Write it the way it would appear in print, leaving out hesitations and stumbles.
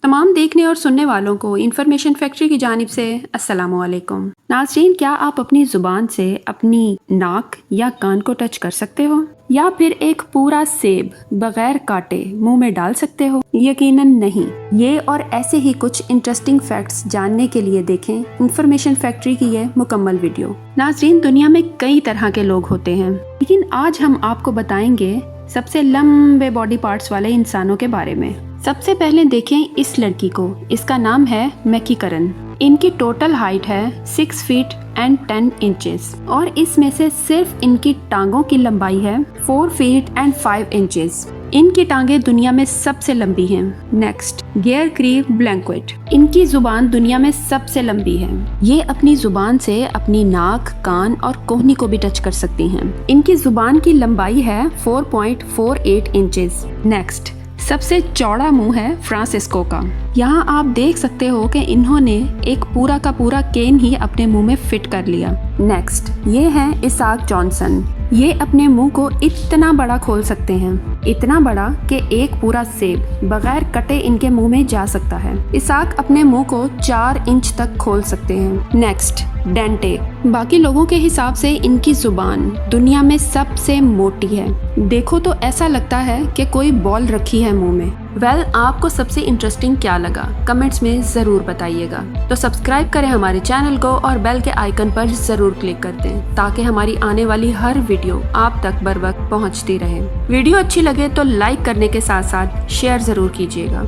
तमाम देखने और सुनने वालों को इन्फॉर्मेशन फैक्ट्री की जानिब से अस्सलामु अलैकुम। नाज़रीन, क्या आप अपनी जुबान से अपनी नाक या कान को टच कर सकते हो या फिर एक पूरा सेब बगैर काटे मुंह में डाल सकते हो? यकीनन नहीं। ये और ऐसे ही कुछ इंटरेस्टिंग फैक्ट्स जानने के लिए देखें इन्फॉर्मेशन फैक्ट्री की ये मुकम्मल वीडियो। नाज़रीन, दुनिया में कई तरह के लोग होते हैं, लेकिन आज हम आपको बताएंगे सबसे लंबे बॉडी पार्ट्स वाले इंसानों के बारे में। सबसे पहले देखें इस लड़की को। इसका नाम है मैकी करन। इनकी टोटल हाइट है 6 फीट एंड 10 इंचेस और इसमें से सिर्फ इनकी टांगों की लंबाई है 4 फीट एंड 5 इंचेस। इनकी टांगे दुनिया में सबसे लंबी हैं। नेक्स्ट, गेयर क्रीव ब्लैंक्वेट। इनकी जुबान दुनिया में सबसे लंबी है। ये अपनी जुबान से अपनी नाक, कान और कोहनी को भी टच कर सकती हैं। इनकी जुबान की लंबाई है 4.48 इंचेस। नेक्स्ट, सबसे चौड़ा मुंह है फ्रांसिस्को का। यहाँ आप देख सकते हो कि इन्होंने एक पूरा का पूरा केन ही अपने मुंह में फिट कर लिया। नेक्स्ट, ये हैं इसाक जॉनसन। ये अपने मुंह को इतना बड़ा खोल सकते हैं, इतना बड़ा कि एक पूरा सेब बगैर कटे इनके मुंह में जा सकता है। इसाक अपने मुंह को 4 इंच तक खोल सकते हैं। Next, Dante. बाकी लोगों के हिसाब से इनकी जुबान दुनिया में सबसे मोटी है। देखो तो ऐसा लगता है कि कोई बॉल रखी है मुंह में। आपको सबसे इंटरेस्टिंग क्या लगा कमेंट्स में जरूर बताइएगा। तो सब्सक्राइब करें हमारे चैनल को और बेल के आइकन पर जरूर क्लिक कर दें ताकि हमारी आने वाली हर वीडियो आप तक बर वक्त पहुंचती रहे। वीडियो अच्छी लगे तो लाइक करने के साथ साथ शेयर जरूर कीजिएगा।